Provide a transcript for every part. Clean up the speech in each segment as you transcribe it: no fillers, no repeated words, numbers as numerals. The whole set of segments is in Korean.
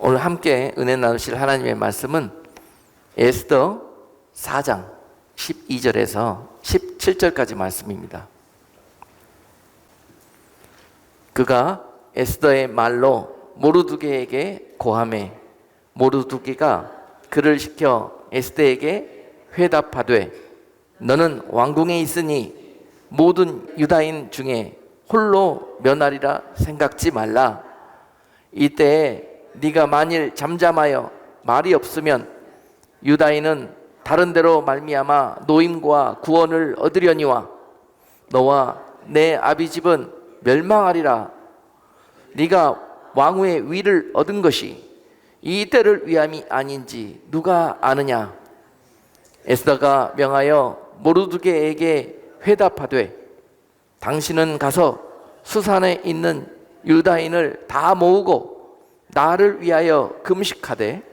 오늘 함께 은혜 나누실 하나님의 말씀은 에스더 4장 12절에서 17절까지 말씀입니다. 그가 에스더의 말로 모르드게에게 고하매 모르드게가 그를 시켜 에스더에게 회답하되 너는 왕궁에 있으니 모든 유다인 중에 홀로 면하리라 생각지 말라. 이때에 네가 만일 잠잠하여 말이 없으면 유다인은 다른 데로 말미암아 노임과 구원을 얻으려니와 너와 내 아비 집은 멸망하리라. 네가 왕후의 위를 얻은 것이 이 때를 위함이 아닌지 누가 아느냐. 에스더가 명하여 모르드게에게 회답하되 당신은 가서 수산에 있는 유다인을 다 모으고 나를 위하여 금식하되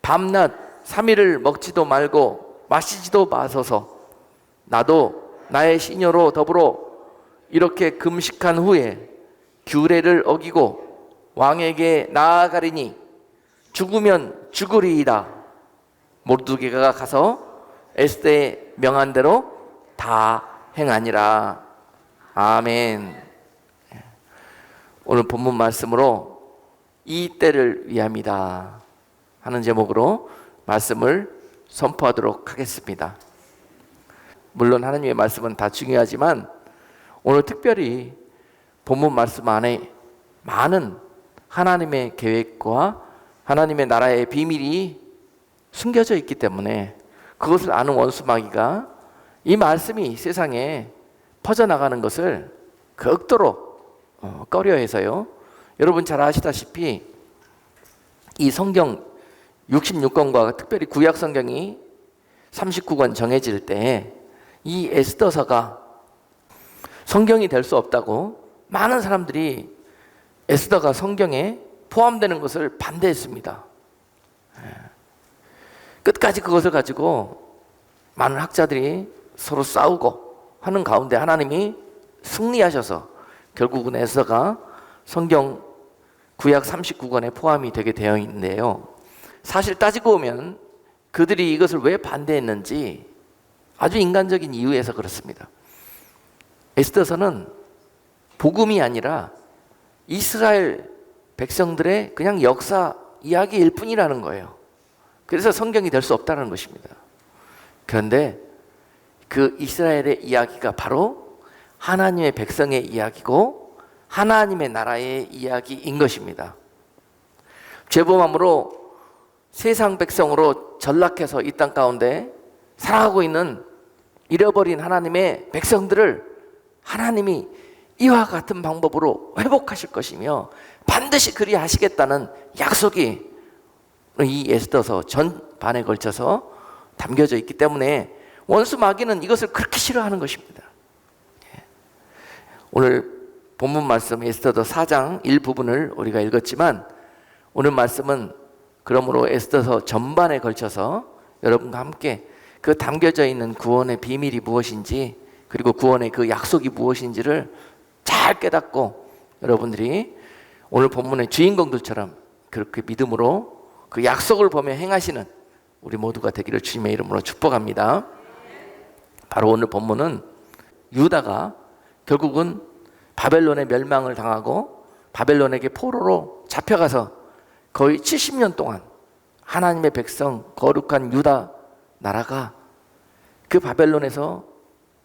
밤낮 3일을 먹지도 말고 마시지도 마소서. 나도 나의 시녀로 더불어 이렇게 금식한 후에 규례를 어기고 왕에게 나아가리니 죽으면 죽으리이다. 모르드게가 가서 에스더의 명한 대로 다 행하니라. 아멘. 오늘 본문 말씀으로 이 때를 위함이다 하는 제목으로 말씀을 선포하도록 하겠습니다. 물론 하나님의 말씀은 다 중요하지만 오늘 특별히 본문 말씀 안에 많은 하나님의 계획과 하나님의 나라의 비밀이 숨겨져 있기 때문에 그것을 아는 원수마귀가 이 말씀이 세상에 퍼져나가는 것을 극도로 꺼려해서요. 여러분 잘 아시다시피 이 성경 66권과 특별히 구약 성경이 39권 정해질 때 이 에스더서가 성경이 될 수 없다고 많은 사람들이 에스더가 성경에 포함되는 것을 반대했습니다. 끝까지 그것을 가지고 많은 학자들이 서로 싸우고 하는 가운데 하나님이 승리하셔서 결국은 에스더가 성경 구약 39권에 포함이 되게 되어 있는데요. 사실 따지고 보면 그들이 이것을 왜 반대했는지 아주 인간적인 이유에서 그렇습니다. 에스더서는 복음이 아니라 이스라엘 백성들의 그냥 역사 이야기일 뿐이라는 거예요. 그래서 성경이 될 수 없다는 것입니다. 그런데 그 이스라엘의 이야기가 바로 하나님의 백성의 이야기고 하나님의 나라의 이야기인 것입니다. 죄범함으로 세상 백성으로 전락해서 이 땅 가운데 살아가고 있는 잃어버린 하나님의 백성들을 하나님이 이와 같은 방법으로 회복하실 것이며 반드시 그리하시겠다는 약속이 이 에스더서 전반에 걸쳐서 담겨져 있기 때문에 원수 마귀는 이것을 그렇게 싫어하는 것입니다. 오늘 본문 말씀 에스더서 4장 일부분을 우리가 읽었지만 오늘 말씀은 그러므로 에스더서 전반에 걸쳐서 여러분과 함께 그 담겨져 있는 구원의 비밀이 무엇인지 그리고 구원의 그 약속이 무엇인지를 잘 깨닫고 여러분들이 오늘 본문의 주인공들처럼 그렇게 믿음으로 그 약속을 보며 행하시는 우리 모두가 되기를 주님의 이름으로 축복합니다. 바로 오늘 본문은 유다가 결국은 바벨론의 멸망을 당하고 바벨론에게 포로로 잡혀가서 거의 70년 동안 하나님의 백성 거룩한 유다 나라가 그 바벨론에서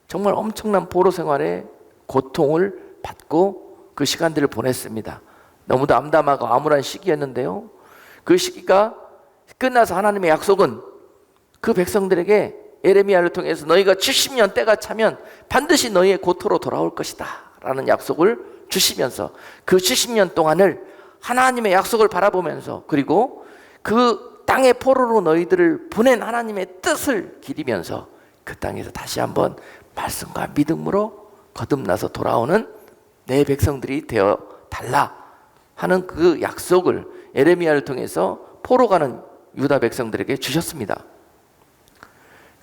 정말 엄청난 포로 생활에 고통을 받고 그 시간들을 보냈습니다. 너무도 암담하고 암울한 시기였는데요. 그 시기가 끝나서 하나님의 약속은 그 백성들에게 예레미야를 통해서 너희가 70년 때가 차면 반드시 너희의 고토로 돌아올 것이다 라는 약속을 주시면서 그 70년 동안을 하나님의 약속을 바라보면서 그리고 그 땅의 포로로 너희들을 보낸 하나님의 뜻을 기리면서 그 땅에서 다시 한번 말씀과 믿음으로 거듭나서 돌아오는 내 백성들이 되어 달라 하는 그 약속을 예레미야를 통해서 포로 가는 유다 백성들에게 주셨습니다.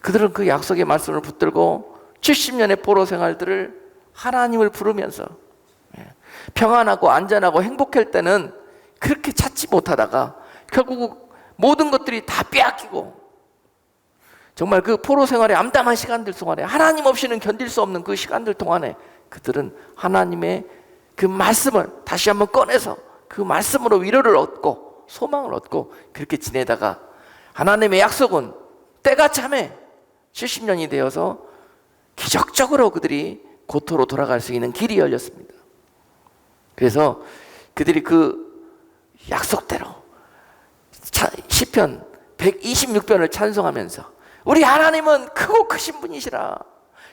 그들은 그 약속의 말씀을 붙들고 70년의 포로 생활들을 하나님을 부르면서 평안하고 안전하고 행복할 때는 그렇게 찾지 못하다가 결국 모든 것들이 다 빼앗기고, 정말 그 포로 생활의 암담한 시간들 동안에, 하나님 없이는 견딜 수 없는 그 시간들 동안에 그들은 하나님의 그 말씀을 다시 한번 꺼내서 그 말씀으로 위로를 얻고 소망을 얻고 그렇게 지내다가, 하나님의 약속은 때가 참에 70년이 되어서 기적적으로 그들이 고토로 돌아갈 수 있는 길이 열렸습니다. 그래서 그들이 그 약속대로 시편 126편을 찬송하면서, 우리 하나님은 크고 크신 분이시라,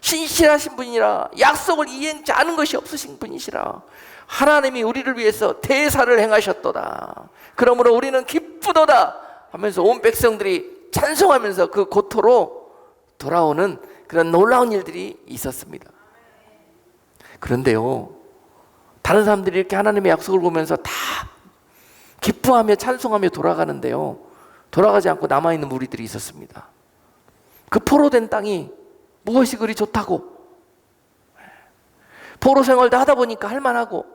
신실하신 분이라, 약속을 이행치 않은 것이 없으신 분이시라, 하나님이 우리를 위해서 대사를 행하셨도다, 그러므로 우리는 기쁘도다 하면서 온 백성들이 찬송하면서 그 고토로 돌아오는 그런 놀라운 일들이 있었습니다. 그런데요, 다른 사람들이 이렇게 하나님의 약속을 보면서 다 기뻐하며 찬송하며 돌아가는데요, 돌아가지 않고 남아있는 무리들이 있었습니다. 그 포로된 땅이 무엇이 그리 좋다고, 포로 생활도 하다 보니까 할만하고,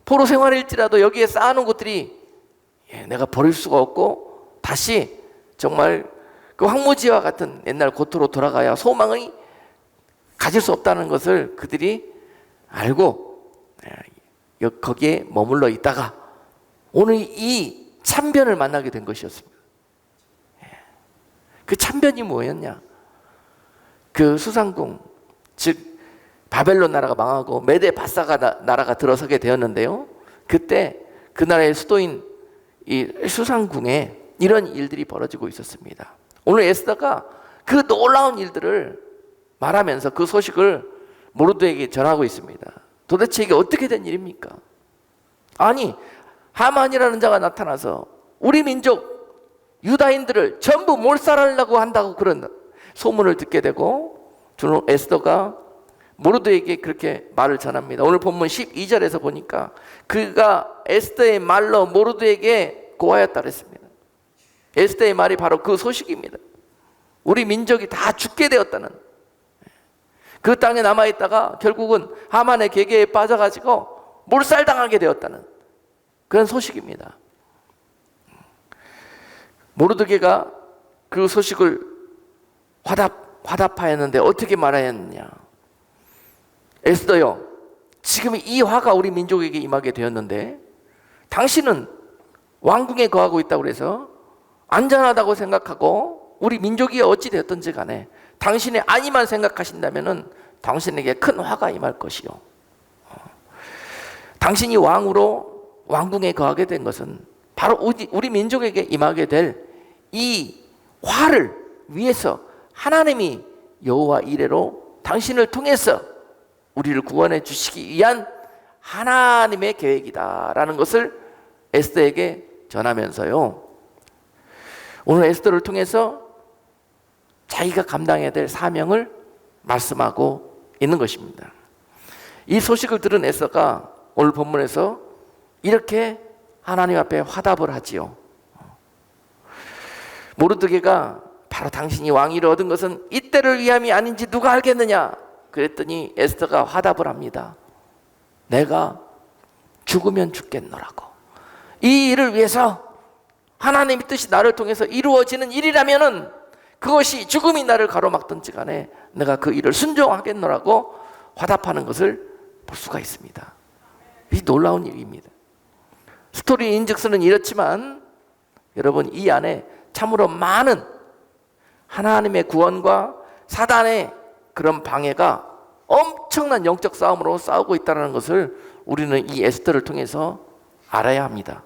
포로 생활일지라도 여기에 쌓아놓은 것들이 내가 버릴 수가 없고 다시 정말 그 황무지와 같은 옛날 고토로 돌아가야 소망이 가질 수 없다는 것을 그들이 알고 거기에 머물러 있다가 오늘 이 참변을 만나게 된 것이었습니다. 그 참변이 뭐였냐? 그 수상궁, 즉 바벨론 나라가 망하고 메데 바사가 나라가 들어서게 되었는데요, 그때 그 나라의 수도인 이 수상궁에 이런 일들이 벌어지고 있었습니다. 오늘 에스더가 그 놀라운 일들을 말하면서 그 소식을 모르드에게 전하고 있습니다. 도대체 이게 어떻게 된 일입니까? 아니, 하만이라는 자가 나타나서 우리 민족 유다인들을 전부 몰살하려고 한다고 그런 소문을 듣게 되고, 주는 에스더가 모르드에게 그렇게 말을 전합니다. 오늘 본문 12절에서 보니까 그가 에스더의 말로 모르드에게 고하였다 그랬습니다. 에스더의 말이 바로 그 소식입니다. 우리 민족이 다 죽게 되었다는, 그 땅에 남아있다가 결국은 하만의 계계에 빠져가지고 몰살당하게 되었다는 그런 소식입니다. 모르드게가 그 소식을 화답하였는데 어떻게 말하였느냐? 에스더여, 지금 이 화가 우리 민족에게 임하게 되었는데 당신은 왕궁에 거하고 있다고 해서 안전하다고 생각하고 우리 민족이 어찌 되었든지 간에 당신의 안위만 생각하신다면 당신에게 큰 화가 임할 것이요, 당신이 왕으로 왕궁에 거하게 된 것은 바로 우리 민족에게 임하게 될 이 화를 위해서 하나님이 여호와 이레로 당신을 통해서 우리를 구원해 주시기 위한 하나님의 계획이다라는 것을 에스더에게 전하면서요, 오늘 에스더를 통해서 자기가 감당해야 될 사명을 말씀하고 있는 것입니다. 이 소식을 들은 에스더가 오늘 본문에서 이렇게 하나님 앞에 화답을 하지요. 모르드게가 바로 당신이 왕위를 얻은 것은 이때를 위함이 아닌지 누가 알겠느냐? 그랬더니 에스더가 화답을 합니다. 내가 죽으면 죽겠노라고. 이 일을 위해서 하나님의 뜻이 나를 통해서 이루어지는 일이라면은 그것이 죽음이 나를 가로막든지 간에 내가 그 일을 순종하겠노라고 화답하는 것을 볼 수가 있습니다. 이 놀라운 일입니다. 스토리인즉슨은 이렇지만 여러분, 이 안에 참으로 많은 하나님의 구원과 사단의 그런 방해가 엄청난 영적 싸움으로 싸우고 있다는 것을 우리는 이 에스더를 통해서 알아야 합니다.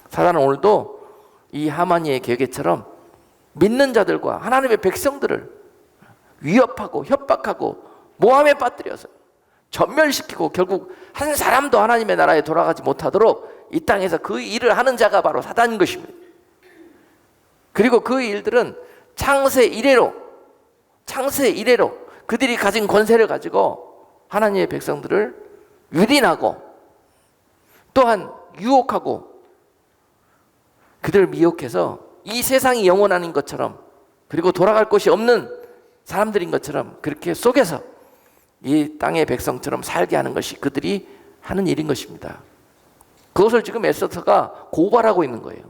사단은 오늘도 이 하만이의 계획처럼 믿는 자들과 하나님의 백성들을 위협하고 협박하고 모함에 빠뜨려서 전멸시키고 결국 한 사람도 하나님의 나라에 돌아가지 못하도록 이 땅에서 그 일을 하는 자가 바로 사단인 것입니다. 그리고 그 일들은 창세 이래로 그들이 가진 권세를 가지고 하나님의 백성들을 유린하고 또한 유혹하고 그들을 미혹해서 이 세상이 영원한 것처럼, 그리고 돌아갈 곳이 없는 사람들인 것처럼 그렇게 속에서 이 땅의 백성처럼 살게 하는 것이 그들이 하는 일인 것입니다. 그것을 지금 에스더가 고발하고 있는 거예요.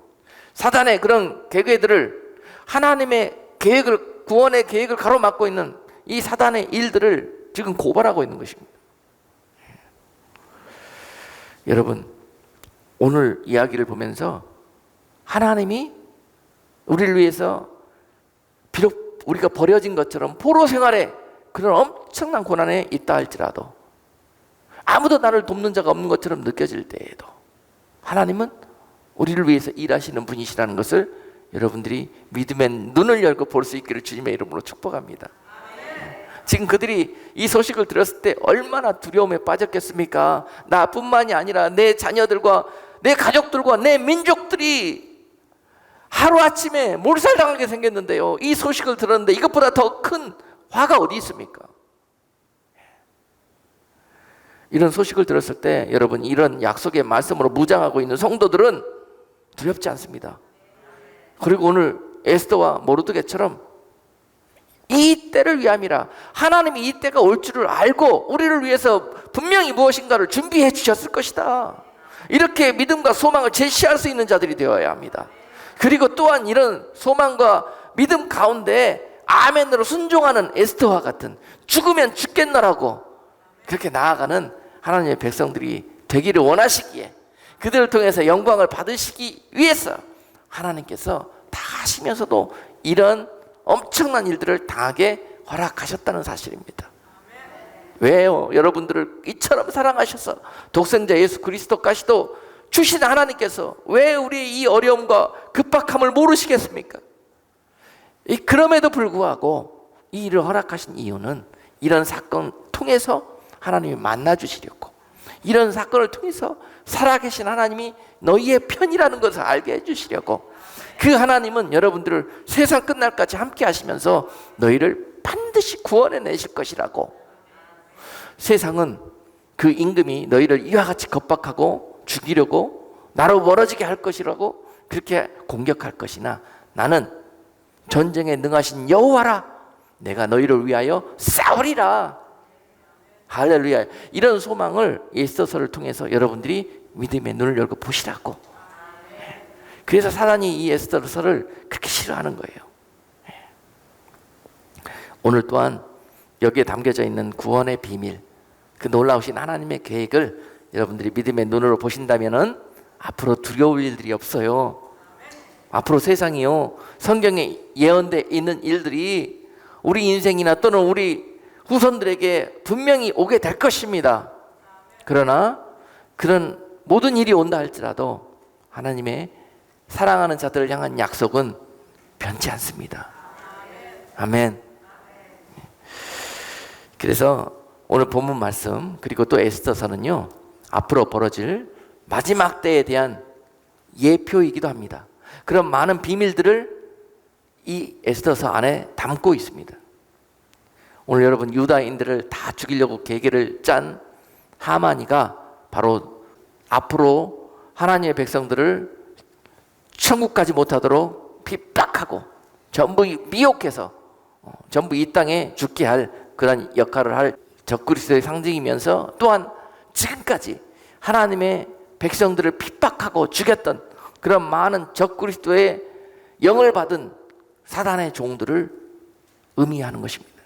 사단의 그런 계획들을, 하나님의 계획을, 구원의 계획을 가로막고 있는 이 사단의 일들을 지금 고발하고 있는 것입니다. 여러분, 오늘 이야기를 보면서 하나님이 우리를 위해서 비록 우리가 버려진 것처럼 포로 생활에 그런 엄청난 고난에 있다 할지라도, 아무도 나를 돕는 자가 없는 것처럼 느껴질 때에도 하나님은 우리를 위해서 일하시는 분이시라는 것을 여러분들이 믿음의 눈을 열고 볼 수 있기를 주님의 이름으로 축복합니다. 지금 그들이 이 소식을 들었을 때 얼마나 두려움에 빠졌겠습니까? 나뿐만이 아니라 내 자녀들과 내 가족들과 내 민족들이 하루아침에 몰살당하게 생겼는데요, 이 소식을 들었는데 이것보다 더 큰 화가 어디 있습니까? 이런 소식을 들었을 때 여러분, 이런 약속의 말씀으로 무장하고 있는 성도들은 두렵지 않습니다. 그리고 오늘 에스더와 모르드게처럼 이 때를 위함이라, 하나님이 이 때가 올 줄을 알고 우리를 위해서 분명히 무엇인가를 준비해 주셨을 것이다, 이렇게 믿음과 소망을 제시할 수 있는 자들이 되어야 합니다. 그리고 또한 이런 소망과 믿음 가운데 아멘으로 순종하는 에스더와 같은, 죽으면 죽겠노라고 그렇게 나아가는 하나님의 백성들이 되기를 원하시기에, 그들을 통해서 영광을 받으시기 위해서 하나님께서 다 하시면서도 이런 엄청난 일들을 당하게 허락하셨다는 사실입니다. 왜요? 여러분들을 이처럼 사랑하셔서 독생자 예수 그리스도까지도 주신 하나님께서 왜 우리의 이 어려움과 급박함을 모르시겠습니까? 그럼에도 불구하고 이 일을 허락하신 이유는 이런 사건 통해서 하나님이 만나주시려고, 이런 사건을 통해서 살아계신 하나님이 너희의 편이라는 것을 알게 해주시려고, 그 하나님은 여러분들을 세상 끝날까지 함께 하시면서 너희를 반드시 구원해내실 것이라고, 세상은 그 임금이 너희를 이와 같이 겁박하고 죽이려고 나로 멀어지게 할 것이라고 그렇게 공격할 것이나, 나는 전쟁에 능하신 여호와라, 내가 너희를 위하여 싸우리라. 할렐루야. 이런 소망을 에스더서를 통해서 여러분들이 믿음의 눈을 열고 보시라고. 그래서 사단이 이 에스더서를 그렇게 싫어하는 거예요. 오늘 또한 여기에 담겨져 있는 구원의 비밀, 그 놀라우신 하나님의 계획을 여러분들이 믿음의 눈으로 보신다면은 앞으로 두려울 일들이 없어요. 앞으로 세상이요, 성경에 예언되어 있는 일들이 우리 인생이나 또는 우리 후손들에게 분명히 오게 될 것입니다. 그러나 그런 모든 일이 온다 할지라도 하나님의 사랑하는 자들을 향한 약속은 변치 않습니다. 아멘. 그래서 오늘 본문 말씀, 그리고 또 에스더서는요, 앞으로 벌어질 마지막 때에 대한 예표이기도 합니다. 그런 많은 비밀들을 이 에스더서 안에 담고 있습니다. 오늘 여러분, 유다인들을 다 죽이려고 계획을 짠 하만이가 바로 앞으로 하나님의 백성들을 천국 가지 못하도록 핍박하고 전부 미혹해서 전부 이 땅에 죽게 할 그런 역할을 할 적그리스도의 상징이면서, 또한 지금까지 하나님의 백성들을 핍박하고 죽였던 그런 많은 적그리스도의 영을 받은 사단의 종들을 의미하는 것입니다.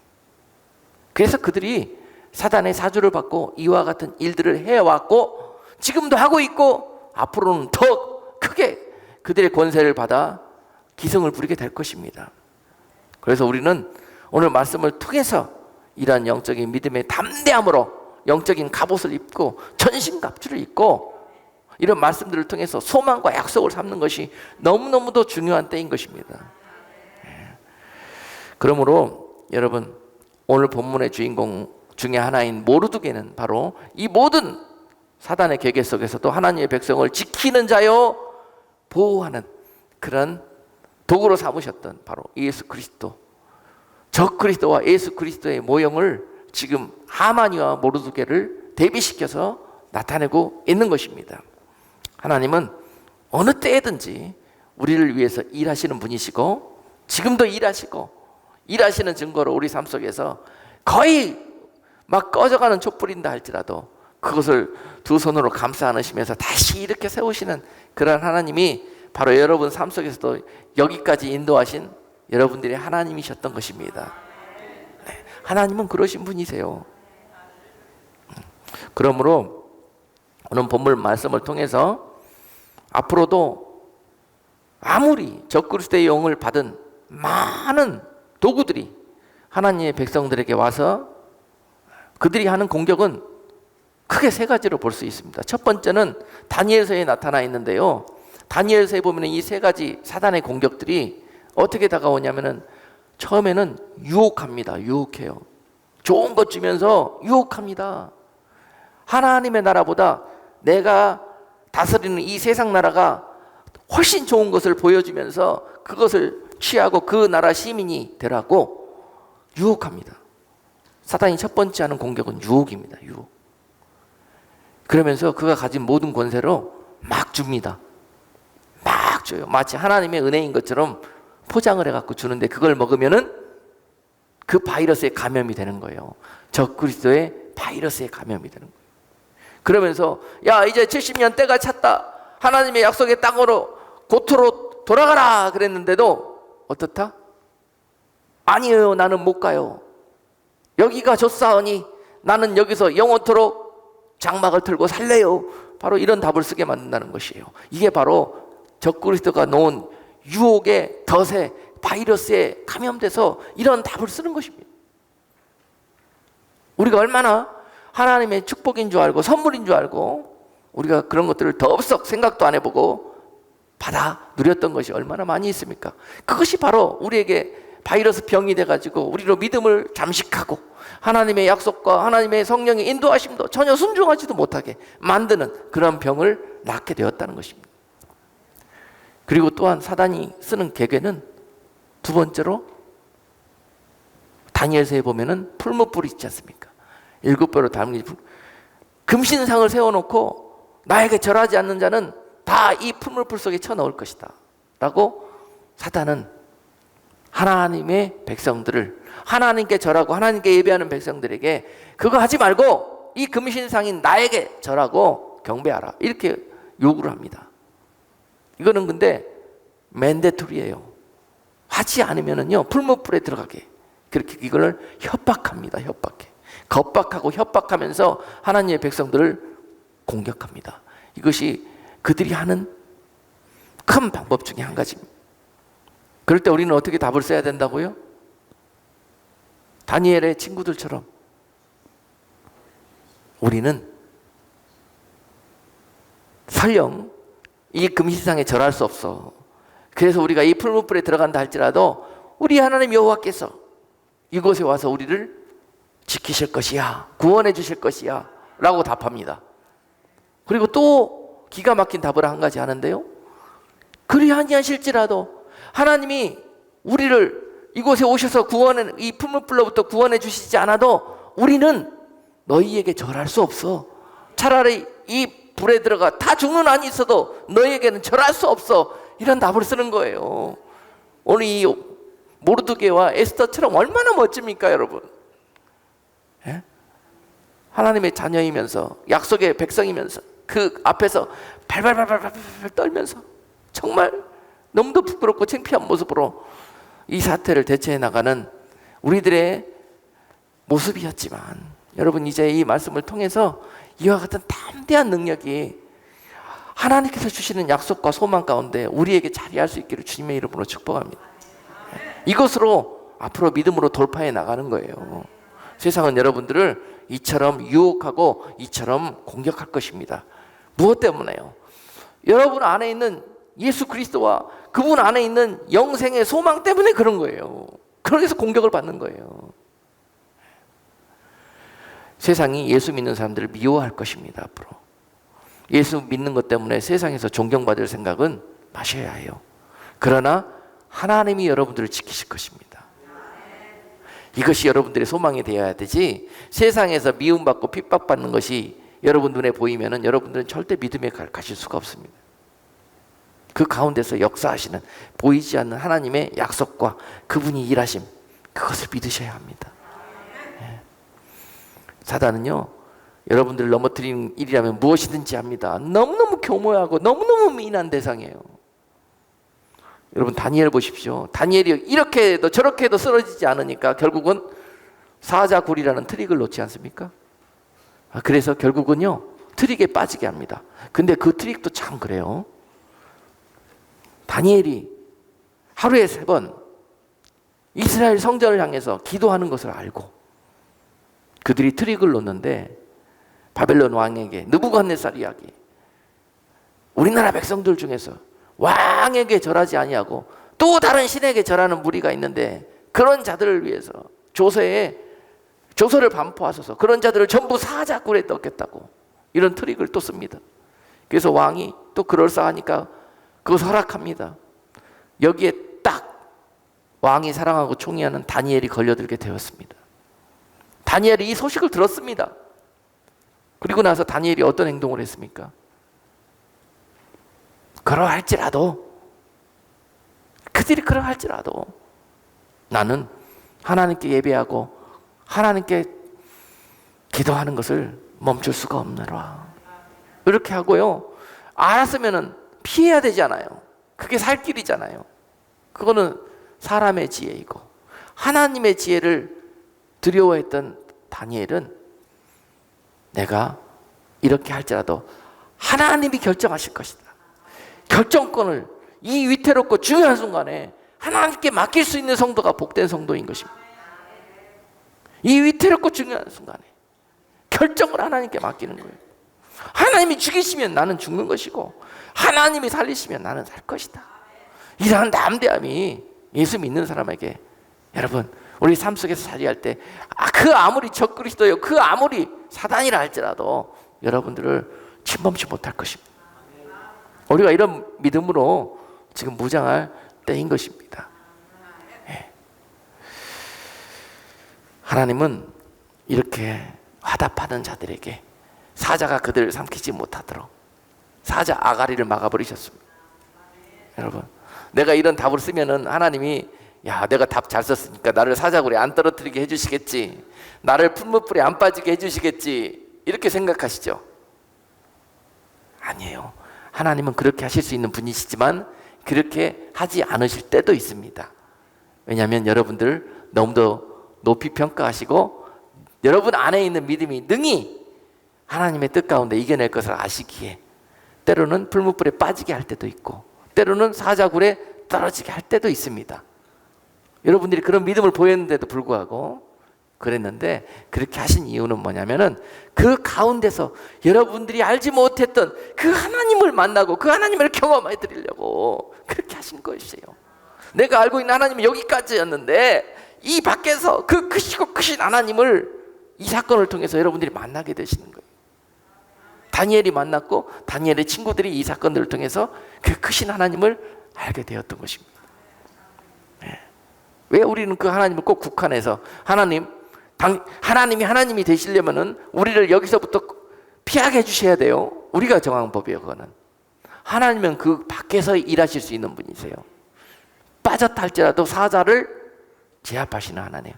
그래서 그들이 사단의 사주를 받고 이와 같은 일들을 해왔고, 지금도 하고 있고, 앞으로는 더 크게 그들의 권세를 받아 기승을 부리게 될 것입니다. 그래서 우리는 오늘 말씀을 통해서 이러한 영적인 믿음의 담대함으로 영적인 갑옷을 입고 전신갑주를 입고 이런 말씀들을 통해서 소망과 약속을 삼는 것이 너무너무도 중요한 때인 것입니다. 그러므로 여러분, 오늘 본문의 주인공 중에 하나인 모르드게는 바로 이 모든 사단의 계계 속에서도 하나님의 백성을 지키는 자요 보호하는 그런 도구로 삼으셨던 바로 예수 그리스도, 적그리스도와 예수 그리스도의 모형을 지금 하만이와 모르드게를 대비시켜서 나타내고 있는 것입니다. 하나님은 어느 때에든지 우리를 위해서 일하시는 분이시고, 지금도 일하시고, 일하시는 증거로 우리 삶 속에서 거의 막 꺼져가는 촛불인다 할지라도 그것을 두 손으로 감싸 안으시면서 다시 이렇게 세우시는 그런 하나님이 바로 여러분 삶 속에서도 여기까지 인도하신 여러분들의 하나님이셨던 것입니다. 네, 하나님은 그러신 분이세요. 그러므로 오늘 본문 말씀을 통해서 앞으로도 아무리 적그리스도의 영을 받은 많은 도구들이 하나님의 백성들에게 와서 그들이 하는 공격은 크게 세 가지로 볼 수 있습니다. 첫 번째는 다니엘서에 나타나 있는데요. 다니엘서에 보면 이 세 가지 사단의 공격들이 어떻게 다가오냐면은 처음에는 유혹합니다. 유혹해요. 좋은 것 주면서 유혹합니다. 하나님의 나라보다 내가 다스리는 이 세상 나라가 훨씬 좋은 것을 보여주면서 그것을 취하고 그 나라 시민이 되라고 유혹합니다. 사단이 첫 번째 하는 공격은 유혹입니다. 유혹. 그러면서 그가 가진 모든 권세로 막 줍니다. 막 줘요. 마치 하나님의 은혜인 것처럼 포장을 해갖고 주는데 그걸 먹으면은 그 바이러스에 감염이 되는 거예요. 적그리스도의 바이러스에 감염이 되는 거예요. 그러면서 야 이제 70년 때가 찼다. 하나님의 약속의 땅으로 고토로 돌아가라 그랬는데도 어떻다? 아니에요. 나는 못 가요. 여기가 좋사오니 나는 여기서 영원토록 장막을 틀고 살래요. 바로 이런 답을 쓰게 만든다는 것이에요. 이게 바로 적그리스도가 놓은 유혹의 덫에 바이러스에 감염돼서 이런 답을 쓰는 것입니다. 우리가 얼마나 하나님의 축복인 줄 알고 선물인 줄 알고 우리가 그런 것들을 덥석 생각도 안 해보고 받아 누렸던 것이 얼마나 많이 있습니까? 그것이 바로 우리에게 바이러스 병이 돼가지고 우리로 믿음을 잠식하고 하나님의 약속과 하나님의 성령의 인도하심도 전혀 순종하지도 못하게 만드는 그런 병을 낳게 되었다는 것입니다. 그리고 또한 사단이 쓰는 계계는 두 번째로 다니엘서에 보면은 풀무불이 있지 않습니까? 7배로 담긴 금신상을 세워놓고 나에게 절하지 않는 자는 다 이 풀무불 속에 쳐넣을 것이다 라고 사단은 하나님의 백성들을 하나님께 절하고 하나님께 예배하는 백성들에게 그거 하지 말고 이 금신상인 나에게 절하고 경배하라 이렇게 요구를 합니다. 이거는 근데 맨데토리예요. 하지 않으면은요 풀무불에 들어가게 그렇게 이걸 협박합니다. 협박해. 겁박하고 협박하면서 하나님의 백성들을 공격합니다. 이것이 그들이 하는 큰 방법 중에 한 가지입니다. 그럴 때 우리는 어떻게 답을 써야 된다고요? 다니엘의 친구들처럼 우리는 설령 이 금신상에 절할 수 없어. 그래서 우리가 이 풀무불에 들어간다 할지라도 우리 하나님 여호와께서 이곳에 와서 우리를 지키실 것이야. 구원해 주실 것이야. 라고 답합니다. 그리고 또 기가 막힌 답을 한 가지 하는데요. 그리 아니하실지라도 하나님이 우리를 이곳에 오셔서 구원은 이 풀무불로부터 구원해 주시지 않아도 우리는 너희에게 절할 수 없어. 차라리 이 불에 들어가 다 죽는 안이 있어도 너희에게는 절할 수 없어. 이런 답을 쓰는 거예요. 오늘 이 모르드게와 에스더처럼 얼마나 멋집니까 여러분? 예? 하나님의 자녀이면서 약속의 백성이면서 그 앞에서 발발발발발 떨면서 정말 너무도 부끄럽고 창피한 모습으로 이 사태를 대처해 나가는 우리들의 모습이었지만 여러분 이제 이 말씀을 통해서 이와 같은 담대한 능력이 하나님께서 주시는 약속과 소망 가운데 우리에게 자리할 수 있기를 주님의 이름으로 축복합니다. 이것으로 앞으로 믿음으로 돌파해 나가는 거예요. 세상은 여러분들을 이처럼 유혹하고 이처럼 공격할 것입니다. 무엇 때문에요? 여러분 안에 있는 예수 그리스도와 그분 안에 있는 영생의 소망 때문에 그런 거예요. 그래서 공격을 받는 거예요. 세상이 예수 믿는 사람들을 미워할 것입니다. 앞으로 예수 믿는 것 때문에 세상에서 존경받을 생각은 마셔야 해요. 그러나 하나님이 여러분들을 지키실 것입니다. 이것이 여러분들의 소망이 되어야 되지 세상에서 미움받고 핍박받는 것이 여러분 눈에 보이면 여러분들은 절대 믿음에 가실 수가 없습니다. 그 가운데서 역사하시는 보이지 않는 하나님의 약속과 그분이 일하심 그것을 믿으셔야 합니다. 사단은요 여러분들을 넘어뜨리는 일이라면 무엇이든지 합니다. 너무너무 교모하고 너무너무 미인한 대상이에요. 여러분 다니엘 보십시오. 다니엘이 이렇게 해도 저렇게 해도 쓰러지지 않으니까 결국은 사자굴이라는 트릭을 놓지 않습니까? 그래서 결국은요 트릭에 빠지게 합니다. 근데 그 트릭도 참 그래요. 다니엘이 하루에 3번 이스라엘 성전을 향해서 기도하는 것을 알고 그들이 트릭을 놓는데 바벨론 왕에게 느부갓네살 이야기, 우리나라 백성들 중에서 왕에게 절하지 아니하고 또 다른 신에게 절하는 무리가 있는데 그런 자들을 위해서 조서를 반포하소서, 그런 자들을 전부 사자굴에 넣겠다고 이런 트릭을 또 씁니다. 그래서 왕이 또 그럴싸하니까 그것을 허락합니다. 여기에 딱 왕이 사랑하고 총애하는 다니엘이 걸려들게 되었습니다. 다니엘이 이 소식을 들었습니다. 그리고 나서 다니엘이 어떤 행동을 했습니까? 그들이 그러할지라도 나는 하나님께 예배하고 하나님께 기도하는 것을 멈출 수가 없노라. 이렇게 하고요, 알았으면 피해야 되잖아요. 그게 살 길이잖아요. 그거는 사람의 지혜이고 하나님의 지혜를 두려워했던 다니엘은 내가 이렇게 할지라도 하나님이 결정하실 것이다. 결정권을 이 위태롭고 중요한 순간에 하나님께 맡길 수 있는 성도가 복된 성도인 것입니다. 이 위태롭고 중요한 순간에 결정을 하나님께 맡기는 거예요. 하나님이 죽이시면 나는 죽는 것이고 하나님이 살리시면 나는 살 것이다. 이러한 담대함이 예수 믿는 사람에게, 여러분 우리 삶 속에서 자리할 때 그 아무리 적그리스도요, 그 아무리 사단이라 할지라도 여러분들을 침범치 못할 것입니다. 우리가 이런 믿음으로 지금 무장할 때인 것입니다. 하나님은 이렇게 화답하는 자들에게 사자가 그들을 삼키지 못하도록 사자 아가리를 막아버리셨습니다. 여러분, 내가 이런 답을 쓰면은 하나님이 야, 내가 답 잘 썼으니까 나를 사자굴에 안 떨어뜨리게 해주시겠지, 나를 풀무불에 안 빠지게 해주시겠지, 이렇게 생각하시죠? 아니에요. 하나님은 그렇게 하실 수 있는 분이시지만 그렇게 하지 않으실 때도 있습니다. 왜냐하면 여러분들 너무도 높이 평가하시고 여러분 안에 있는 믿음이 능히 하나님의 뜻 가운데 이겨낼 것을 아시기에 때로는 풀무불에 빠지게 할 때도 있고 때로는 사자굴에 떨어지게 할 때도 있습니다. 여러분들이 그런 믿음을 보였는데도 불구하고 그랬는데, 그렇게 하신 이유는 뭐냐면은 그 가운데서 여러분들이 알지 못했던 그 하나님을 만나고 그 하나님을 경험해 드리려고 그렇게 하신 것이에요. 내가 알고 있는 하나님은 여기까지였는데 이 밖에서 그 크시고 크신 하나님을 이 사건을 통해서 여러분들이 만나게 되시는 거예요. 다니엘이 만났고 다니엘의 친구들이 이 사건들을 통해서 그 크신 하나님을 알게 되었던 것입니다. 왜 우리는 그 하나님을 꼭 국한해서 하나님이 하나님이 되시려면은 우리를 여기서부터 피하게 해주셔야 돼요? 우리가 정한 법이에요. 그거는 하나님은 그 밖에서 일하실 수 있는 분이세요. 빠졌다 할지라도 사자를 제압하시는 하나님,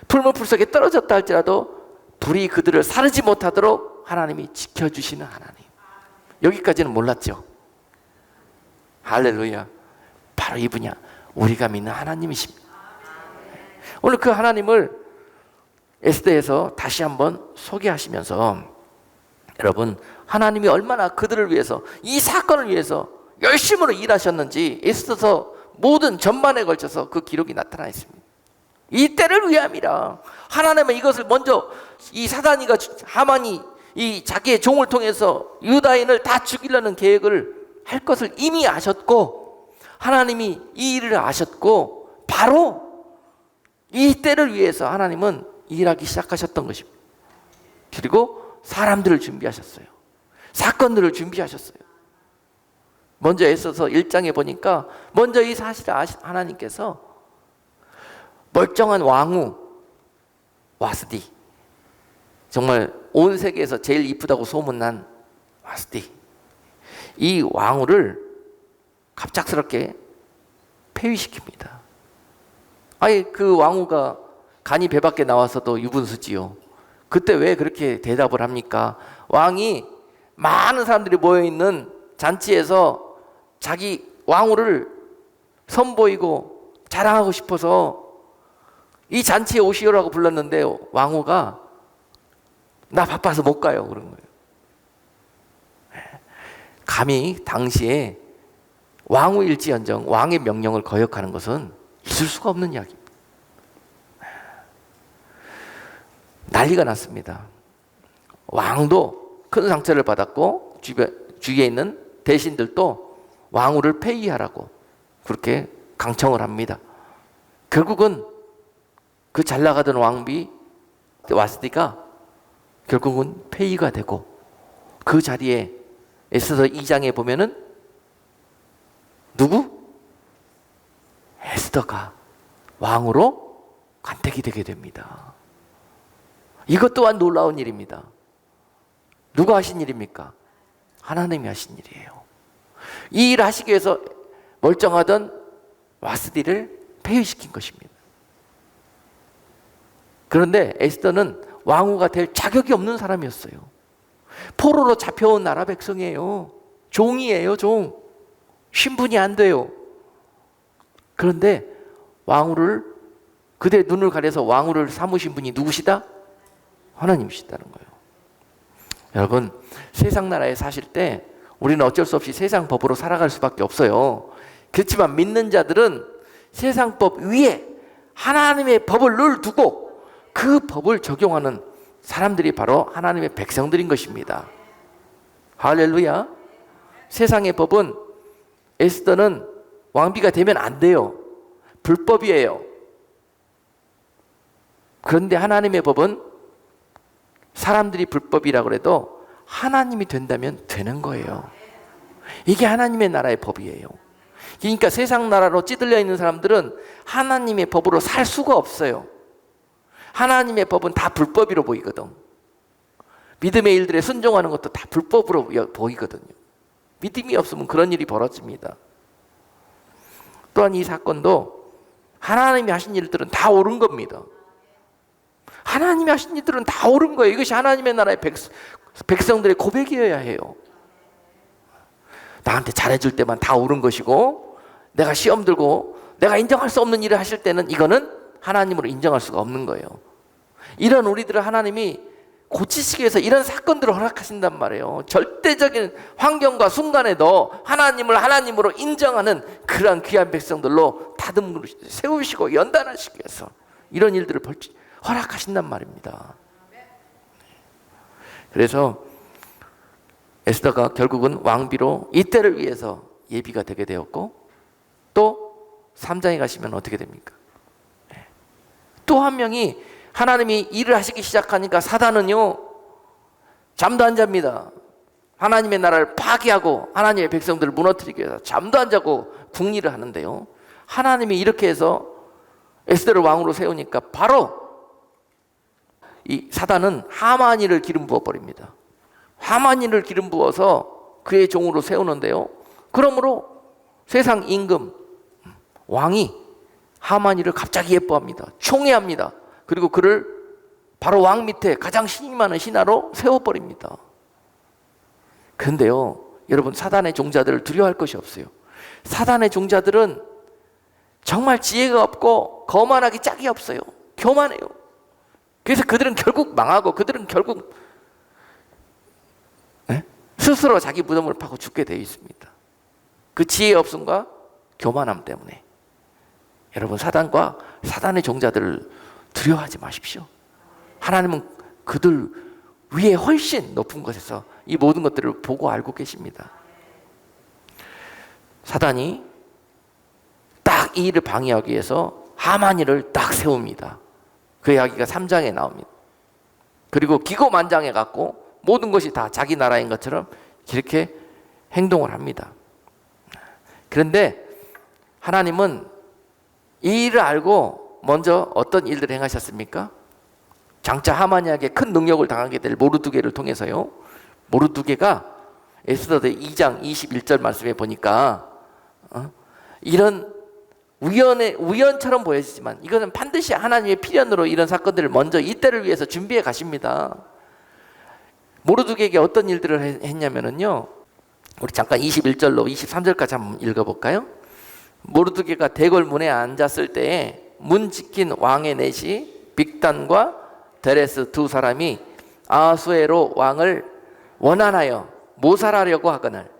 풀무불 속에 떨어졌다 할지라도 불이 그들을 사르지 못하도록 하나님이 지켜주시는 하나님. 여기까지는 몰랐죠? 할렐루야. 바로 이분이야. 우리가 믿는 하나님이십니다. 오늘 그 하나님을 에스더에서 다시 한번 소개하시면서 여러분, 하나님이 얼마나 그들을 위해서, 이 사건을 위해서 열심으로 일하셨는지 에스더서 모든 전반에 걸쳐서 그 기록이 나타나 있습니다. 이 때를 위함이라. 하나님은 이것을 먼저 이 사단이가, 하만이 이 자기의 종을 통해서 유다인을 다 죽이려는 계획을 할 것을 이미 아셨고, 하나님이 이 일을 아셨고 바로 이 때를 위해서 하나님은 일하기 시작하셨던 것입니다. 그리고 사람들을 준비하셨어요. 사건들을 준비하셨어요. 먼저 애써서 1장에 보니까 먼저 이 사실을 하나님께서 멀쩡한 왕후 와스디, 정말 온 세계에서 제일 이쁘다고 소문난 와스디, 이 왕후를 갑작스럽게 폐위시킵니다. 아예 그 왕후가 간이 배 밖에 나와서도 유분수지요. 그때 왜 그렇게 대답을 합니까? 왕이 많은 사람들이 모여있는 잔치에서 자기 왕후를 선보이고 자랑하고 싶어서 이 잔치에 오시오라고 불렀는데 왕후가 나 바빠서 못 가요 그런 거예요. 감히 당시에 왕후일지언정 왕의 명령을 거역하는 것은 있을 수가 없는 이야기입니다. 난리가 났습니다. 왕도 큰 상처를 받았고 주위에 있는 대신들도 왕후를 폐위하라고 그렇게 강청을 합니다. 결국은 그 잘나가던 왕비 와스디가 결국은 폐위가 되고 그 자리에 에스더 2장에 보면은 누구? 에스더가 왕으로 간택이 되게 됩니다. 이것 또한 놀라운 일입니다. 누가 하신 일입니까? 하나님이 하신 일이에요. 이 일을 하시기 위해서 멀쩡하던 와스디를 폐위시킨 것입니다. 그런데 에스더는 왕후가 될 자격이 없는 사람이었어요. 포로로 잡혀온 나라 백성이에요. 종이에요, 종. 신분이 안 돼요. 그런데 왕후를 그대 눈을 가려서 왕후를 삼으신 분이 누구시다? 하나님이시다는 거예요. 여러분, 세상 나라에 사실 때 우리는 어쩔 수 없이 세상 법으로 살아갈 수밖에 없어요. 그렇지만 믿는 자들은 세상 법 위에 하나님의 법을 늘 두고 그 법을 적용하는 사람들이 바로 하나님의 백성들인 것입니다. 할렐루야. 세상의 법은 에스더는 왕비가 되면 안 돼요. 불법이에요. 그런데 하나님의 법은 사람들이 불법이라고 해도 하나님이 된다면 되는 거예요. 이게 하나님의 나라의 법이에요. 그러니까 세상 나라로 찌들려 있는 사람들은 하나님의 법으로 살 수가 없어요. 하나님의 법은 다 불법으로 보이거든. 믿음의 일들에 순종하는 것도 다 불법으로 보이거든요. 믿음이 없으면 그런 일이 벌어집니다. 또한 이 사건도 하나님이 하신 일들은 다 옳은 겁니다. 하나님이 하신 일들은 다 옳은 거예요. 이것이 하나님의 나라의 백성들의 고백이어야 해요. 나한테 잘해줄 때만 다 옳은 것이고 내가 시험 들고 내가 인정할 수 없는 일을 하실 때는 이거는 하나님으로 인정할 수가 없는 거예요. 이런 우리들을 하나님이 고치시기 위해서 이런 사건들을 허락하신단 말이에요. 절대적인 환경과 순간에도 하나님을 하나님으로 인정하는 그러한 귀한 백성들로 다듬어 세우시고 연단하시기 위해서 이런 일들을 허락하신단 말입니다. 그래서 에스더가 결국은 왕비로 이때를 위해서 예비가 되게 되었고, 또 3장에 가시면 어떻게 됩니까? 또 한 명이 하나님이 일을 하시기 시작하니까 사단은요 잠도 안 잡니다. 하나님의 나라를 파괴하고 하나님의 백성들을 무너뜨리기 위해서 잠도 안 자고 궁리를 하는데요, 하나님이 이렇게 해서 에스더를 왕으로 세우니까 바로 이 사단은 하만이를 기름 부어 버립니다. 하만이를 기름 부어서 그의 종으로 세우는데요, 그러므로 세상 임금 왕이 하만이를 갑자기 예뻐합니다. 총애합니다. 그리고 그를 바로 왕 밑에 가장 신이 많은 신하로 세워버립니다. 그런데요, 여러분, 사단의 종자들을 두려워할 것이 없어요. 사단의 종자들은 정말 지혜가 없고 거만하기 짝이 없어요. 교만해요. 그래서 그들은 결국 망하고 그들은 결국 스스로 자기 무덤을 파고 죽게 되어 있습니다. 그 지혜 없음과 교만함 때문에. 여러분, 사단과 사단의 종자들을 두려워하지 마십시오. 하나님은 그들 위에 훨씬 높은 곳에서 이 모든 것들을 보고 알고 계십니다. 사단이 딱 이 일을 방해하기 위해서 하만이를 딱 세웁니다. 그 이야기가 3장에 나옵니다. 그리고 기고만장해 갖고 모든 것이 다 자기 나라인 것처럼 이렇게 행동을 합니다. 그런데 하나님은 이 일을 알고 먼저 어떤 일들을 행하셨습니까? 장차 하만이에게 큰 능력을 당하게 될 모르드게를 통해서요, 모르드게가 에스더 2장 21절 말씀에 보니까 이런 우연처럼 보여지지만 이것은 반드시 하나님의 필연으로 이런 사건들을 먼저 이때를 위해서 준비해 가십니다. 모르드게에게 어떤 일들을 했냐면요, 우리 잠깐 21절로 23절까지 한번 읽어볼까요? 모르드게가 대궐 문에 앉았을 때에 문 지킨 왕의 내시 빅단과 데레스 두 사람이 아하수에로 왕을 원한하여 모살하려고 하거늘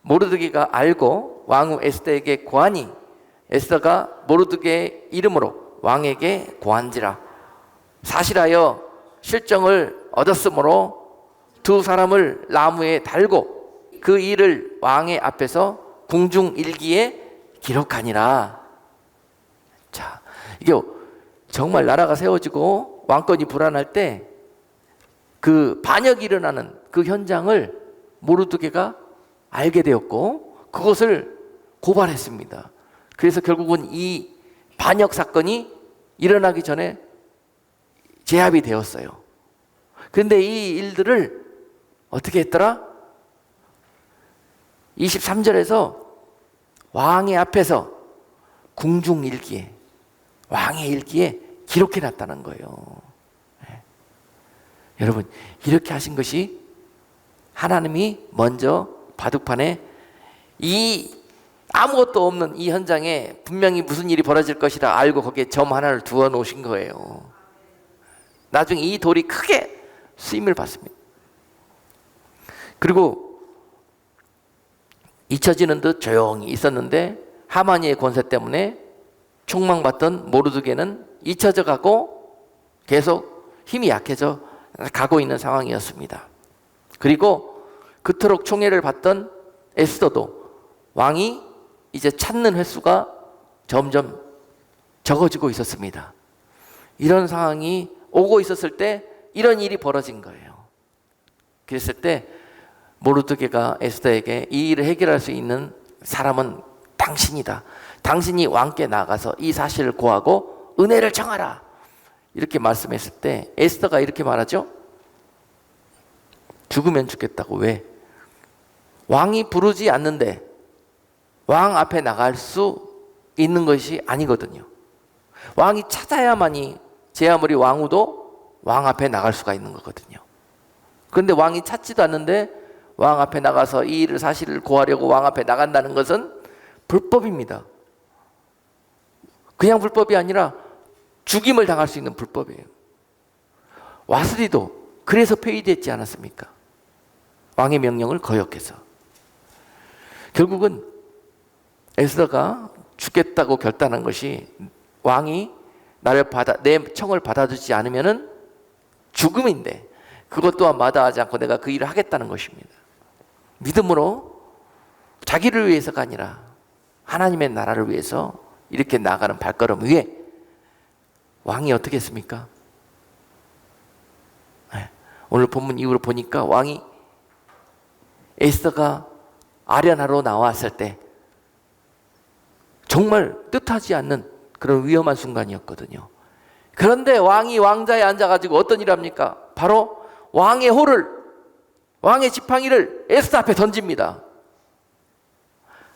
모르드게가 알고 왕후 에스더에게 고하니 에스더가 모르드게의 이름으로 왕에게 고한지라. 사실하여 실정을 얻었으므로 두 사람을 나무에 달고 그 일을 왕의 앞에서 궁중일기에 기록하니라. 자, 이게 정말 나라가 세워지고 왕권이 불안할 때 그 반역이 일어나는 그 현장을 모르드게가 알게 되었고 그것을 고발했습니다. 그래서 결국은 이 반역 사건이 일어나기 전에 제압이 되었어요. 그런데 이 일들을 어떻게 했더라? 23절에서 왕의 앞에서 궁중일기에, 왕의 일기에 기록해 놨다는 거예요. 여러분, 이렇게 하신 것이 하나님이 먼저 바둑판에 이 아무것도 없는 이 현장에 분명히 무슨 일이 벌어질 것이라 알고 거기에 점 하나를 두어 놓으신 거예요. 나중에 이 돌이 크게 쓰임을 받습니다. 그리고 잊혀지는 듯 조용히 있었는데 하마니의 권세 때문에 총망받던 모르드게는 잊혀져 가고 계속 힘이 약해져 가고 있는 상황이었습니다. 그리고 그토록 총애를 받던 에스더도 왕이 이제 찾는 횟수가 점점 적어지고 있었습니다. 이런 상황이 오고 있었을 때 이런 일이 벌어진 거예요. 그랬을 때 모르드게가 에스더에게 이 일을 해결할 수 있는 사람은 당신이다. 당신이 왕께 나가서 이 사실을 고하고 은혜를 청하라. 이렇게 말씀했을 때 에스더가 이렇게 말하죠. 죽으면 죽겠다고. 왜? 왕이 부르지 않는데 왕 앞에 나갈 수 있는 것이 아니거든요. 왕이 찾아야만이 제 아무리 왕후도 왕 앞에 나갈 수가 있는 거거든요. 그런데 왕이 찾지도 않는데 왕 앞에 나가서 이 일을 사실을 고하려고 왕 앞에 나간다는 것은 불법입니다. 그냥 불법이 아니라 죽임을 당할 수 있는 불법이에요. 와스리도 그래서 폐위됐지 않았습니까? 왕의 명령을 거역해서. 결국은 에스더가 죽겠다고 결단한 것이 왕이 내 청을 받아주지 않으면은 죽음인데 그것 또한 마다하지 않고 내가 그 일을 하겠다는 것입니다. 믿음으로 자기를 위해서가 아니라 하나님의 나라를 위해서 이렇게 나가는 발걸음 위에 왕이 어떻게 했습니까? 오늘 본문 이후로 보니까 왕이 에스더가 아련하러 나왔을 때 정말 뜻하지 않는 그런 위험한 순간이었거든요. 그런데 왕이 왕자에 앉아가지고 어떤 일을 합니까? 바로 왕의 호를, 왕의 지팡이를 에스더 앞에 던집니다.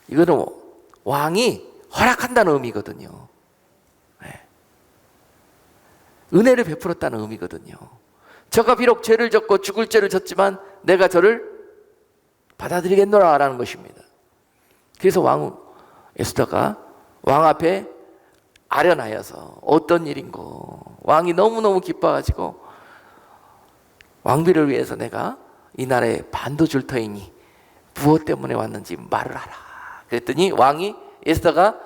이거는 왕이 허락한다는 의미거든요. 은혜를 베풀었다는 의미거든요. 저가 비록 죄를 졌고 죽을 죄를 졌지만 내가 저를 받아들이겠노라 라는 것입니다. 그래서 왕 에스더가 왕 앞에 아련하여서 어떤 일인고, 왕이 너무너무 기뻐가지고 왕비를 위해서 내가 이 나라에 반도 줄 터이니 무엇 때문에 왔는지 말을 하라. 그랬더니 왕이 에스더가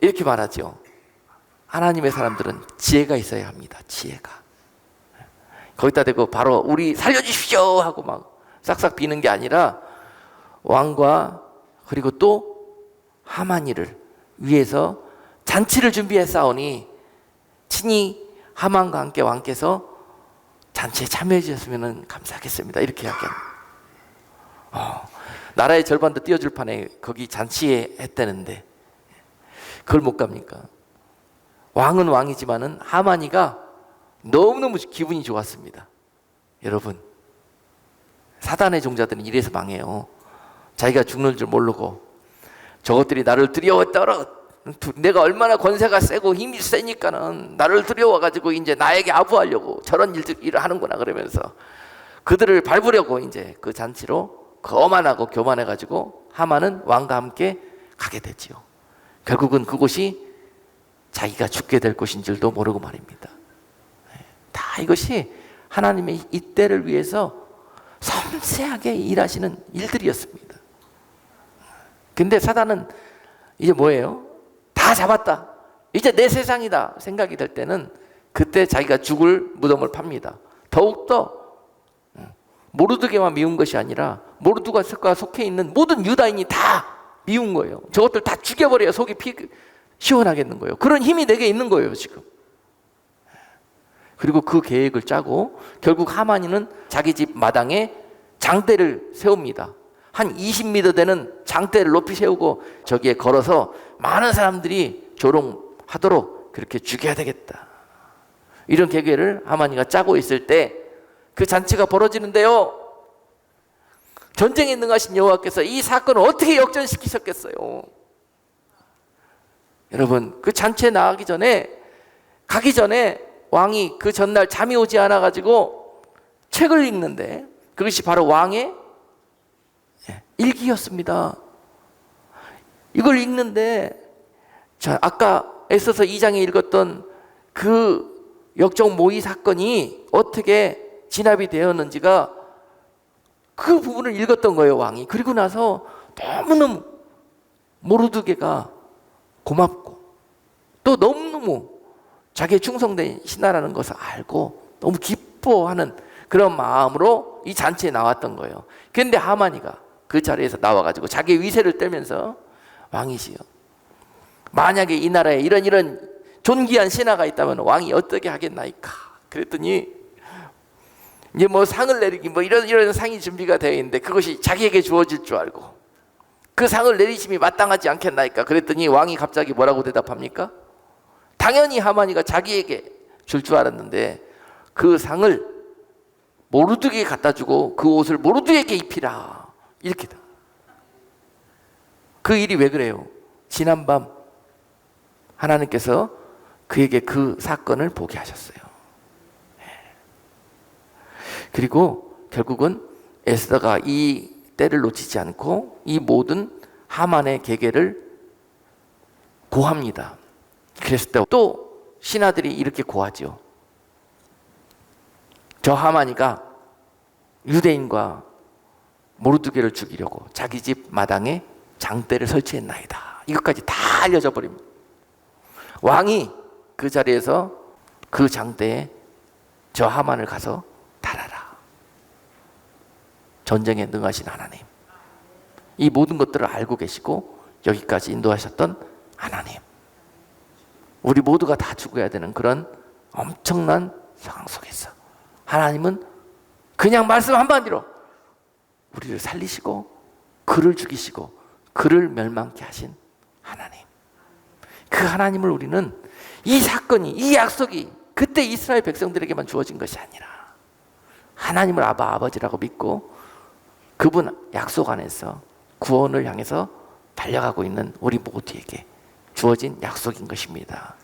이렇게 말하죠. 하나님의 사람들은 지혜가 있어야 합니다. 지혜가. 거기다 대고 바로 우리 살려주십시오 하고 막 싹싹 비는 게 아니라 왕과 그리고 또 하만이를 위해서 잔치를 준비해 싸우니 친히 하만과 함께 왕께서 잔치에 참여해 주셨으면 감사하겠습니다. 이렇게 이야기합니다. 나라의 절반도 띄워줄 판에 거기 잔치에 했다는데 그걸 못 갑니까? 왕은 왕이지만은 하만이가 너무너무 기분이 좋았습니다. 여러분, 사단의 종자들은 이래서 망해요. 자기가 죽는 줄 모르고 저것들이 나를 두려워 떨어 내가 얼마나 권세가 세고 힘이 세니까는 나를 들여와가지고 이제 나에게 아부하려고 저런 일을 하는구나 그러면서 그들을 밟으려고 이제 그 잔치로 거만하고 교만해가지고 하만은 왕과 함께 가게 되지요. 결국은 그곳이 자기가 죽게 될 곳인 줄도 모르고 말입니다. 다 이것이 하나님의 이 때를 위해서 섬세하게 일하시는 일들이었습니다. 근데 사단은 이제 뭐예요? 다 잡았다, 이제 내 세상이다 생각이 될 때는 그때 자기가 죽을 무덤을 팝니다. 더욱더 모르드게만 미운 것이 아니라 모르드가 속해 있는 모든 유다인이 다 미운 거예요. 저것들 다 죽여버려야 속이 시원하겠는 거예요. 그런 힘이 내게 있는 거예요 지금. 그리고 그 계획을 짜고 결국 하만이는 자기 집 마당에 장대를 세웁니다. 한 20m 되는 장대를 높이 세우고 저기에 걸어서 많은 사람들이 조롱하도록 그렇게 죽여야 되겠다, 이런 계획을 하만이가 짜고 있을 때 그 잔치가 벌어지는데요, 전쟁에 능하신 여호와께서 이 사건을 어떻게 역전시키셨겠어요? 여러분, 그 잔치에 가기 전에 왕이 그 전날 잠이 오지 않아 가지고 책을 읽는데 그것이 바로 왕의 일기였습니다. 이걸 읽는데 아까 에스더서 2장에 읽었던 그 역적 모의 사건이 어떻게 진압이 되었는지가 그 부분을 읽었던 거예요, 왕이. 그리고 나서 너무너무 모르드게가 고맙고 또 너무너무 자기의 충성된 신하라는 것을 알고 너무 기뻐하는 그런 마음으로 이 잔치에 나왔던 거예요. 그런데 하만이가 그 자리에서 나와가지고 자기의 위세를 떨면서, 왕이시여, 만약에 이 나라에 이런 존귀한 신하가 있다면 왕이 어떻게 하겠나이까? 그랬더니 이제 뭐 상을 내리기 이런 상이 준비가 되어 있는데 그것이 자기에게 주어질 줄 알고 그 상을 내리심이 마땅하지 않겠나이까? 그랬더니 왕이 갑자기 뭐라고 대답합니까? 당연히 하만이가 자기에게 줄 줄 알았는데 그 상을 모르드게에 갖다 주고 그 옷을 모르드게에게 입히라, 이렇게. 그 일이 왜 그래요? 지난밤 하나님께서 그에게 그 사건을 보게 하셨어요. 그리고 결국은 에스더가 이 때를 놓치지 않고 이 모든 하만의 계계를 고합니다. 그랬을 때 또 신하들이 이렇게 고하죠. 저 하만이가 유대인과 모르드게를 죽이려고 자기 집 마당에 장대를 설치했나이다. 이것까지 다 알려져 버립니다. 왕이 그 자리에서 그 장대에 저 하만을 가서 달아라. 전쟁에 능하신 하나님, 이 모든 것들을 알고 계시고 여기까지 인도하셨던 하나님, 우리 모두가 다 죽어야 되는 그런 엄청난 상황 속에서 하나님은 그냥 말씀 한마디로 우리를 살리시고 그를 죽이시고 그를 멸망케 하신 하나님, 그 하나님을 우리는 이 사건이, 이 약속이 그때 이스라엘 백성들에게만 주어진 것이 아니라 하나님을 아버지라고 믿고 그분 약속 안에서 구원을 향해서 달려가고 있는 우리 모두에게 주어진 약속인 것입니다.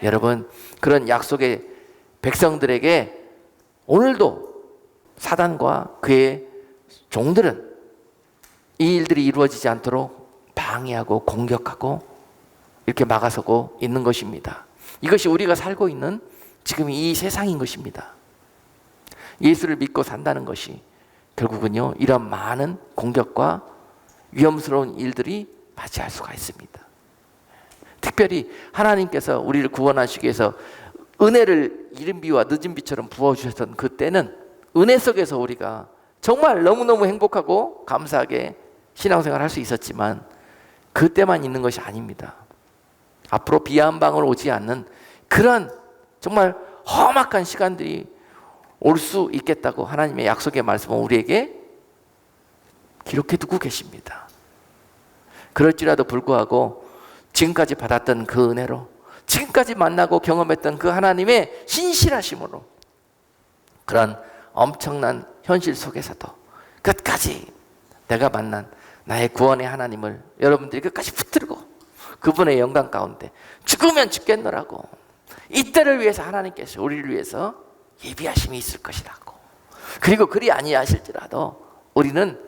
여러분, 그런 약속의 백성들에게 오늘도 사단과 그의 종들은 이 일들이 이루어지지 않도록 방해하고 공격하고 이렇게 막아서고 있는 것입니다. 이것이 우리가 살고 있는 지금 이 세상인 것입니다. 예수를 믿고 산다는 것이 결국은요, 이런 많은 공격과 위험스러운 일들이 맞이할 수가 있습니다. 특별히 하나님께서 우리를 구원하시기 위해서 은혜를 이른 비와 늦은 비처럼 부어주셨던 그때는 은혜 속에서 우리가 정말 너무너무 행복하고 감사하게 신앙생활을 할 수 있었지만 그때만 있는 것이 아닙니다. 앞으로 비 한 방울 오지 않는 그런 정말 험악한 시간들이 올 수 있겠다고 하나님의 약속의 말씀은 우리에게 기록해 두고 계십니다. 그럴지라도 불구하고 지금까지 받았던 그 은혜로, 지금까지 만나고 경험했던 그 하나님의 신실하심으로 그런 엄청난 현실 속에서도 끝까지 내가 만난 나의 구원의 하나님을 여러분들이 끝까지 붙들고 그분의 영광 가운데 죽으면 죽겠노라고 이때를 위해서 하나님께서 우리를 위해서 예비하심이 있을 것이라고. 그리고 그리 아니하실지라도 우리는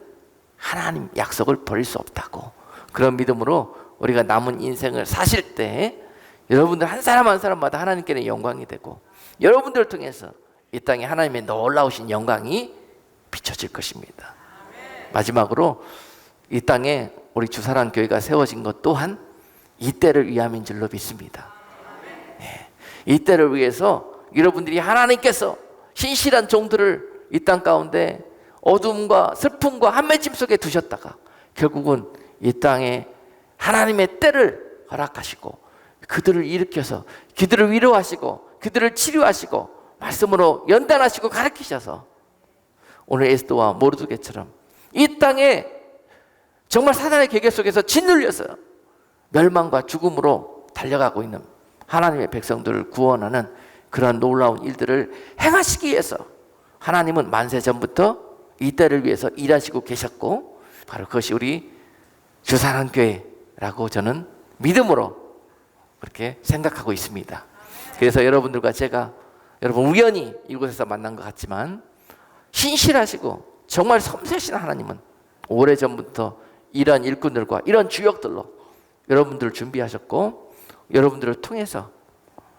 하나님 약속을 버릴 수 없다고. 그런 믿음으로 우리가 남은 인생을 사실 때 여러분들 한 사람 한 사람마다 하나님께는 영광이 되고 여러분들을 통해서 이 땅에 하나님의 놀라우신 영광이 비춰질 것입니다. 마지막으로 이 땅에 우리 주사랑교회가 세워진 것 또한 이 때를 위함인 줄로 믿습니다. 이 때를 위해서 여러분들이 하나님께서 신실한 종들을 이 땅 가운데 어둠과 슬픔과 한맺힘 속에 두셨다가 결국은 이 땅에 하나님의 때를 허락하시고 그들을 일으켜서 그들을 위로하시고 그들을 치료하시고 말씀으로 연단하시고 가르치셔서 오늘 에스더와 모르드게처럼 이 땅에 정말 사단의 계계 속에서 짓눌려서 멸망과 죽음으로 달려가고 있는 하나님의 백성들을 구원하는 그러한 놀라운 일들을 행하시기 위해서 하나님은 만세 전부터 이 때를 위해서 일하시고 계셨고 바로 그것이 우리 주사랑교회라고 저는 믿음으로 그렇게 생각하고 있습니다. 그래서 여러분들과 제가 여러분 우연히 이곳에서 만난 것 같지만 신실하시고 정말 섬세하신 하나님은 오래전부터 이런 일꾼들과 이런 주역들로 여러분들을 준비하셨고 여러분들을 통해서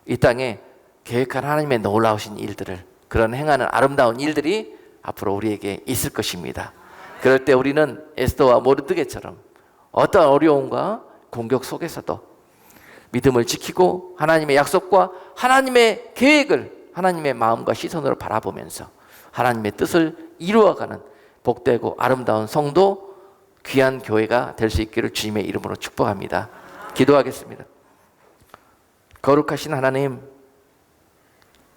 이 땅에 계획한 하나님의 놀라우신 일들을 그런 행하는 아름다운 일들이 앞으로 우리에게 있을 것입니다. 그럴 때 우리는 에스더와 모르드게처럼 어떤 어려움과 공격 속에서도 믿음을 지키고 하나님의 약속과 하나님의 계획을 하나님의 마음과 시선으로 바라보면서 하나님의 뜻을 이루어가는 복되고 아름다운 성도 귀한 교회가 될 수 있기를 주님의 이름으로 축복합니다. 기도하겠습니다. 거룩하신 하나님,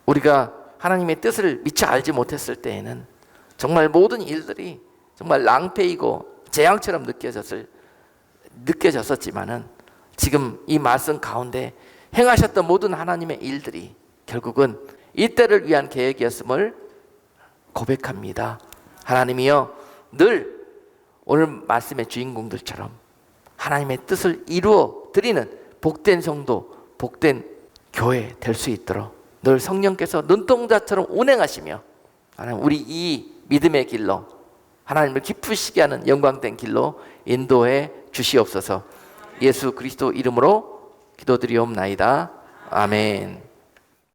우리가 하나님의 뜻을 미처 알지 못했을 때에는 정말 모든 일들이 정말 낭패이고 재앙처럼 느껴졌었지만은 지금 이 말씀 가운데 행하셨던 모든 하나님의 일들이 결국은 이 때를 위한 계획이었음을 고백합니다. 하나님이여, 늘 오늘 말씀의 주인공들처럼 하나님의 뜻을 이루어 드리는 복된 성도, 복된 교회 될 수 있도록 늘 성령께서 눈동자처럼 운행하시며 하나님 우리 이 믿음의 길로 하나님을 기쁘시게 하는 영광된 길로 인도해 주시옵소서. 예수 그리스도 이름으로 기도드리옵나이다. 아멘.